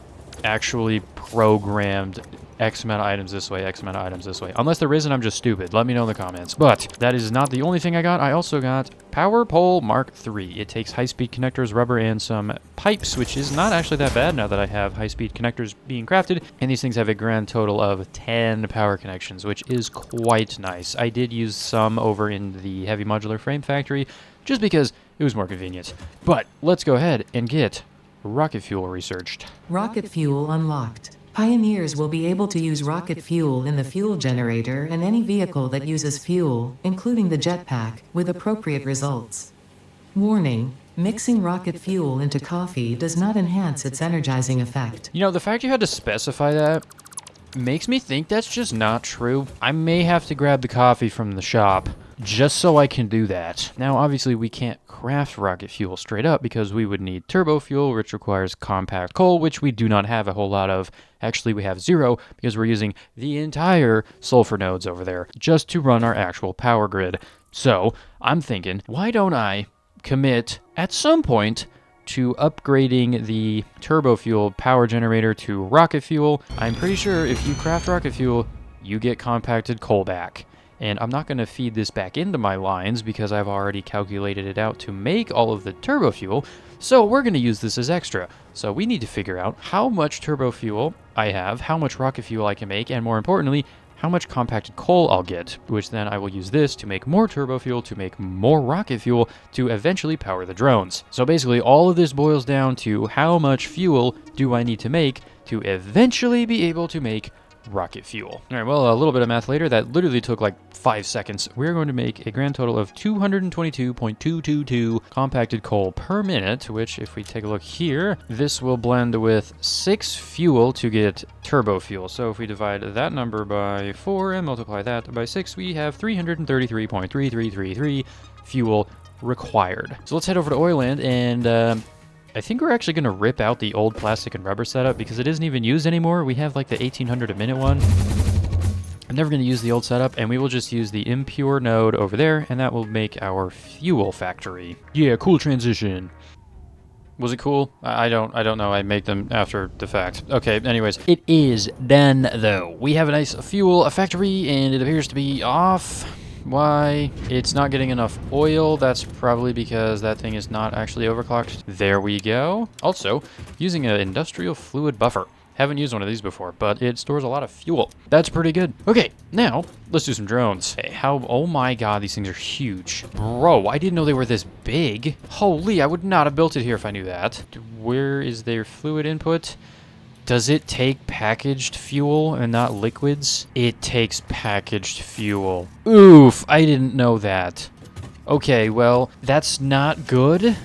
actually programmed X amount of items this way, X amount of items this way. Unless there is and I'm just stupid. Let me know in the comments. But that is not the only thing I got. I also got Power Pole Mark III. It takes high-speed connectors, rubber, and some pipes, which is not actually that bad now that I have high-speed connectors being crafted. And these things have a grand total of 10 power connections, which is quite nice. I did use some over in the heavy modular frame factory just because it was more convenient. But let's go ahead and get rocket fuel researched. Rocket fuel unlocked. Pioneers will be able to use rocket fuel in the fuel generator and any vehicle that uses fuel, including the jetpack, with appropriate results. Warning: mixing rocket fuel into coffee does not enhance its energizing effect. You know, the fact you had to specify that makes me think that's just not true. I may have to grab the coffee from the shop just so I can do that. Now, obviously, we can't craft rocket fuel straight up because we would need turbo fuel, which requires compact coal, which we do not have a whole lot of. Actually, we have 0 because we're using the entire sulfur nodes over there just to run our actual power grid. So, I'm thinking, why don't I commit at some point to upgrading the turbo fuel power generator to rocket fuel? I'm pretty sure if you craft rocket fuel, you get compacted coal back. And I'm not going to feed this back into my lines because I've already calculated it out to make all of the turbo fuel. So we're going to use this as extra. So we need to figure out how much turbo fuel I have, how much rocket fuel I can make, and more importantly, how much compacted coal I'll get, which then I will use this to make more turbo fuel, to make more rocket fuel, to eventually power the drones. So basically, all of this boils down to how much fuel do I need to make to eventually be able to make rocket fuel. All right, well, a little bit of math later, that literally took like 5 seconds. We're going to make a grand total of 222.222 compacted coal per minute, which if we take a look here, this will blend with 6 fuel to get turbo fuel. So if we divide that number by 4 and multiply that by 6, we have 333.3333 fuel required. So let's head over to Oiland and I think we're actually going to rip out the old plastic and rubber setup because it isn't even used anymore. We have like the 1800 a minute one. I'm never going to use the old setup, and we will just use the impure node over there, and that will make our fuel factory. Yeah, cool transition. Was it cool? I don't know. I make them after the fact. Okay, anyways. It is done, though. We have a nice fuel factory, and it appears to be off. Why? It's not getting enough oil. That's probably because that thing is not actually overclocked. There we go. Also, using an industrial fluid buffer. Haven't used one of these before, but it stores a lot of fuel. That's pretty good. Okay, now let's do some drones. Hey, oh my god, these things are huge. Bro, I didn't know they were this big. Holy, I would not have built it here if I knew that. Where is their fluid input? Does it take packaged fuel and not liquids? It takes packaged fuel. Oof, I didn't know that. Okay, well, that's not good.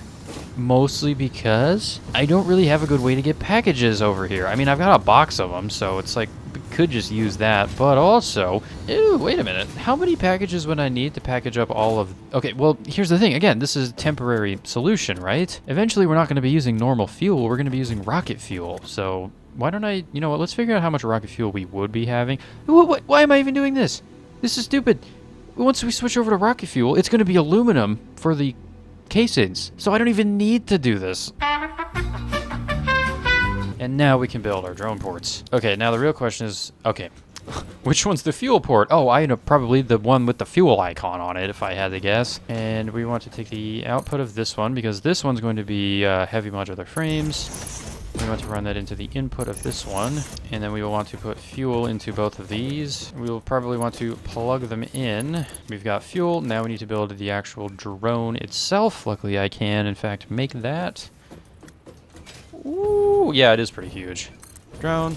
Mostly because I don't really have a good way to get packages over here. I mean, I've got a box of them, so it's like, we could just use that. But also, ew, wait a minute. How many packages would I need to package up all of... Okay, well, here's the thing. Again, this is a temporary solution, right? Eventually, we're not going to be using normal fuel. We're going to be using rocket fuel. So why don't I... You know what? Let's figure out how much rocket fuel we would be having. Why am I even doing this? This is stupid. Once we switch over to rocket fuel, it's going to be aluminum for the casings, so I don't even need to do this. And now we can build our drone ports. Okay, now the real question is, okay, which one's the fuel port? Oh, I know, probably the one with the fuel icon on it, if I had to guess. And we want to take the output of this one, because this one's going to be heavy modular frames. We want to run that into the input of this one, and then we will want to put fuel into both of these. We will probably want to plug them in. We've got fuel. Now we need to build the actual drone itself. Luckily, I can, in fact, make that. Ooh, yeah, it is pretty huge. Drone,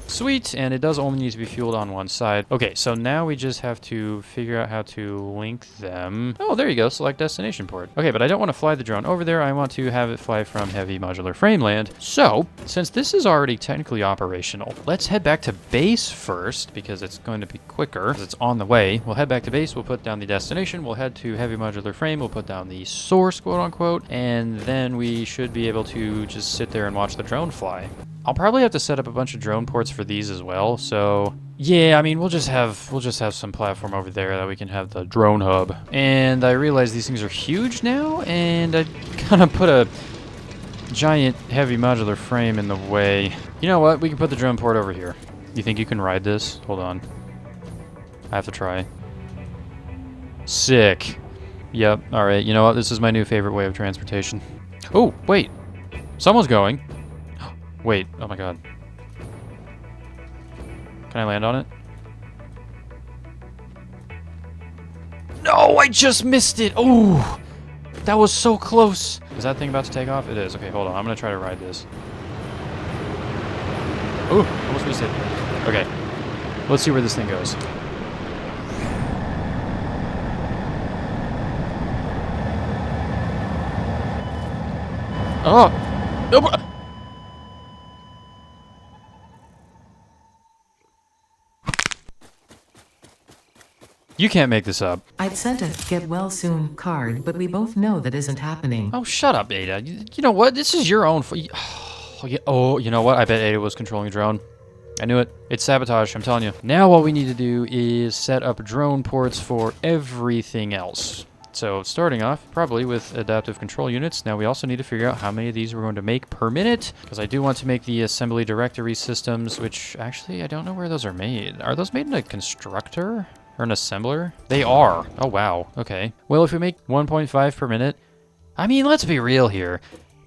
sweet, and it does only need to be fueled on one side. Okay, so now we just have to figure out how to link them. Oh, there you go, select destination port. Okay, but I don't want to fly the drone over there. I want to have it fly from heavy modular frame land. So, since this is already technically operational, let's head back to base first, because it's going to be quicker, because it's on the way. We'll head back to base, we'll put down the destination, we'll head to heavy modular frame, we'll put down the source, quote unquote, and then we should be able to just sit there and watch the drone fly. I'll probably have to set up a bunch of drone ports for these as well, so yeah, I mean, we'll just have some platform over there that we can have the drone hub. And I realize these things are huge now, and I kind of put a giant heavy modular frame in the way. You know what? We can put the drone port over here. You think you can ride this? Hold on. I have to try. Sick. Yep. All right. You know what? This is my new favorite way of transportation. Oh, wait. Someone's going. Wait, oh my god. Can I land on it? No, I just missed it! Oh, that was so close! Is that thing about to take off? It is. Okay, hold on. I'm gonna try to ride this. Oh, almost missed it. Okay, let's see where this thing goes. Oh! Oh! You can't make this up. I'd sent a get well soon card, but we both know that isn't happening. Oh, shut up, Ada. You know what? This is your own. Oh, you know what? I bet Ada was controlling a drone. I knew it. It's sabotage, I'm telling you. Now what we need to do is set up drone ports for everything else. So starting off probably with adaptive control units. Now we also need to figure out how many of these we're going to make per minute, because I do want to make the assembly directory systems, which actually I don't know where those are made. Are those made in a constructor or an assembler? They are. Oh wow. Okay. Well, if we make 1.5 per minute, I mean, let's be real here.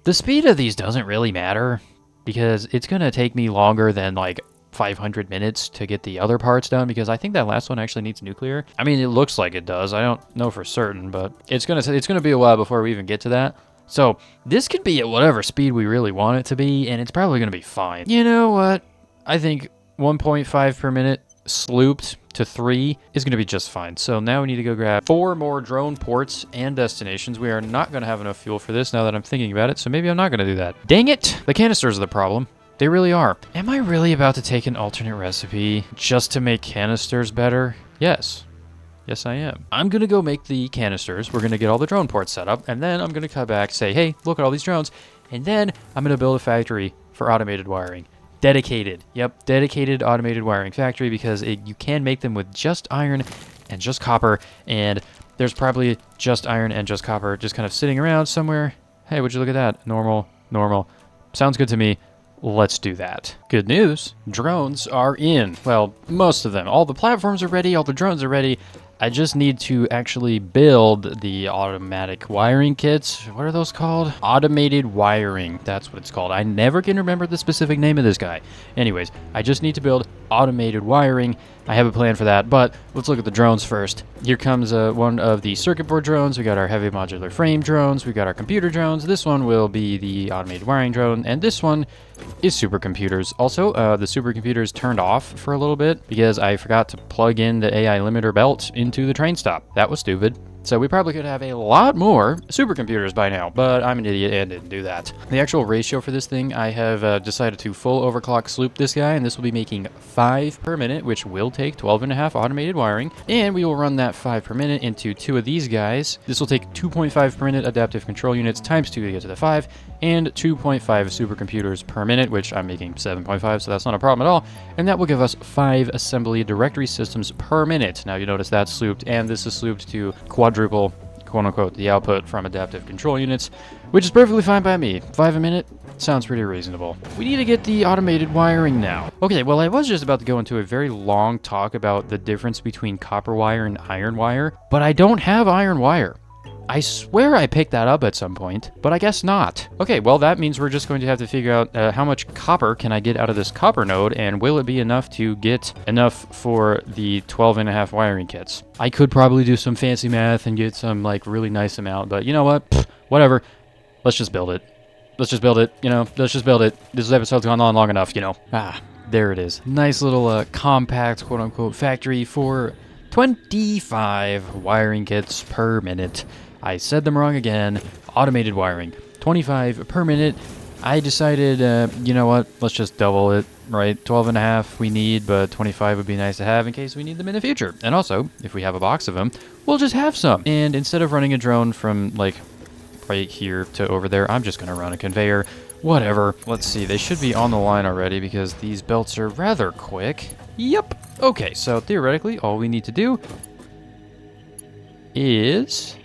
The speed of these doesn't really matter, because it's going to take me longer than like 500 minutes to get the other parts done, because I think that last one actually needs nuclear. I mean, it looks like it does. I don't know for certain, but it's gonna be a while before we even get to that. So this could be at whatever speed we really want it to be, and it's probably gonna be fine. You know what? I think 1.5 per minute slooped to 3 is gonna be just fine. So now we need to go grab 4 more drone ports and destinations. We are not gonna have enough fuel for this now that I'm thinking about it, so maybe I'm not gonna do that. Dang it! The canisters are the problem. They really are. Am I really about to take an alternate recipe just to make canisters better? Yes. Yes, I am. I'm going to go make the canisters. We're going to get all the drone ports set up, and then I'm going to come back, say, hey, look at all these drones, and then I'm going to build a factory for automated wiring. Dedicated. Yep, dedicated automated wiring factory, because you can make them with just iron and just copper, and there's probably just iron and just copper just kind of sitting around somewhere. Hey, would you look at that? Normal, normal. Sounds good to me. Let's do that. Good news, drones are in. Well, most of them. All the platforms are ready, all the drones are ready. I just need to actually build the automatic wiring kits. What are those called? Automated wiring. That's what it's called. I never can remember the specific name of this guy. Anyways, I just need to build automated wiring. I have a plan for that, but let's look at the drones first. Here comes one of the circuit board drones. We got our heavy modular frame drones. We got our computer drones. This one will be the automated wiring drone, and this one is supercomputers. Also, the supercomputers turned off for a little bit because I forgot to plug in the AI limiter belt into the train stop. That was stupid. So we probably could have a lot more supercomputers by now, but I'm an idiot and didn't do that. The actual ratio for this thing, I have decided to full overclock sloop this guy, and this will be making 5 per minute, which will take 12.5 automated wiring, and we will run that 5 per minute into 2 of these guys. This will take 2.5 per minute adaptive control units times 2 to get to the 5, and 2.5 supercomputers per minute, which I'm making 7.5, so that's not a problem at all, and that will give us 5 assembly directory systems per minute. Now you notice that's slooped, and this is slooped to quadruple, quote-unquote, the output from adaptive control units, which is perfectly fine by me. 5 a minute sounds pretty reasonable. We need to get the automated wiring now. Okay, well, I was just about to go into a very long talk about the difference between copper wire and iron wire, but I don't have iron wire. I swear I picked that up at some point, but I guess not. Okay, well, that means we're just going to have to figure out how much copper can I get out of this copper node, and will it be enough to get enough for the 12.5 wiring kits? I could probably do some fancy math and get some, like, really nice amount, but you know what? Pfft, whatever. Let's just build it. Let's just build it, you know? Let's just build it. This episode's gone on long enough, you know? Ah, there it is. Nice little compact, quote-unquote, factory for 25 wiring kits per minute. I said them wrong again. Automated wiring. 25 per minute. I decided, you know what? Let's just double it, right? 12.5 we need, but 25 would be nice to have in case we need them in the future. And also, if we have a box of them, we'll just have some. And instead of running a drone from, like, right here to over there, I'm just going to run a conveyor. Whatever. Let's see. They should be on the line already because these belts are rather quick. Yep. Okay, so theoretically, all we need to do is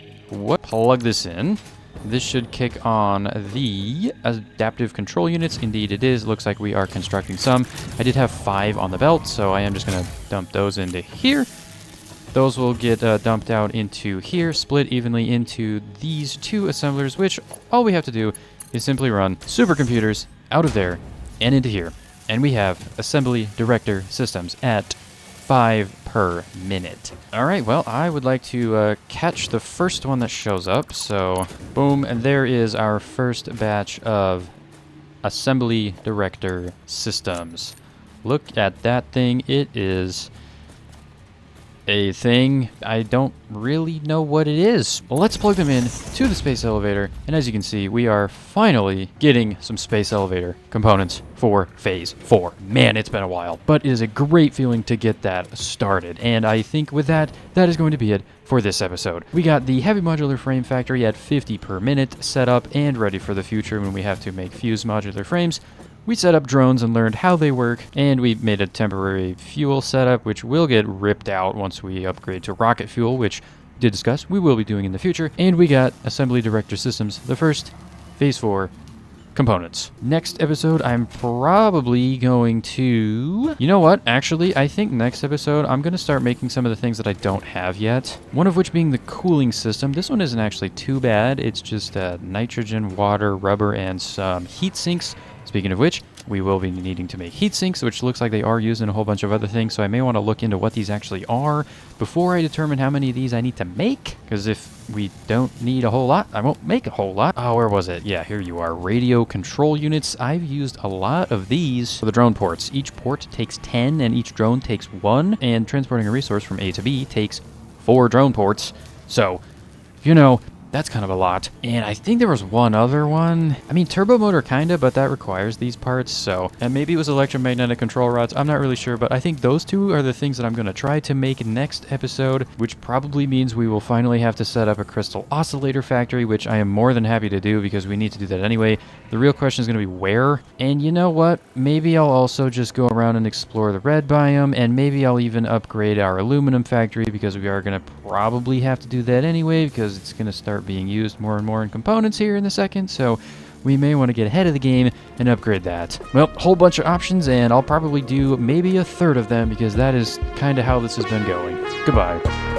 plug this in. This should kick on the adaptive control units. Indeed it is. Looks like we are constructing some. I did have 5 on the belt, so I am just going to dump those into here. Those will get dumped out into here, split evenly into these 2 assemblers, which all we have to do is simply run supercomputers out of there and into here. And we have assembly director systems at 5 per minute. All right, well, I would like to catch the first one that shows up. So, boom, and there is our first batch of assembly director systems. Look at that thing. It is a thing. I don't really know what it is. Well, let's plug them in to the space elevator. And as you can see, we are finally getting some space elevator components for phase 4. Man, it's been a while, but it is a great feeling to get that started. And I think with that, that is going to be it for this episode. We got the heavy modular frame factory at 50 per minute set up and ready for the future when we have to make fused modular frames. We set up drones and learned how they work, and we made a temporary fuel setup, which will get ripped out once we upgrade to rocket fuel, which we did discuss we will be doing in the future. And we got assembly director systems, the first phase 4 components. Next episode, I'm probably going to... You know what? Actually, I think next episode, I'm going to start making some of the things that I don't have yet. One of which being the cooling system. This one isn't actually too bad. It's just nitrogen, water, rubber, and some heat sinks. Speaking of which, we will be needing to make heat sinks, which looks like they are used in a whole bunch of other things, so I may want to look into what these actually are before I determine how many of these I need to make, because if we don't need a whole lot, I won't make a whole lot. Oh, where was it? Yeah, here you are. Radio control units. I've used a lot of these for the drone ports. Each port takes 10, and each drone takes 1, and transporting a resource from A to B takes 4 drone ports. So, you know, that's kind of a lot. And I think there was one other one. I mean, turbo motor kinda, but that requires these parts, so... And maybe it was electromagnetic control rods. I'm not really sure, but I think those two are the things that I'm going to try to make next episode, which probably means we will finally have to set up a crystal oscillator factory, which I am more than happy to do because we need to do that anyway. The real question is going to be where. And you know what? Maybe I'll also just go around and explore the red biome, and maybe I'll even upgrade our aluminum factory because we are going to probably have to do that anyway because it's going to start being used more and more in components here in the second, so we may want to get ahead of the game and upgrade that. Well, whole bunch of options, and I'll probably do maybe a third of them because that is kind of how this has been going. Goodbye.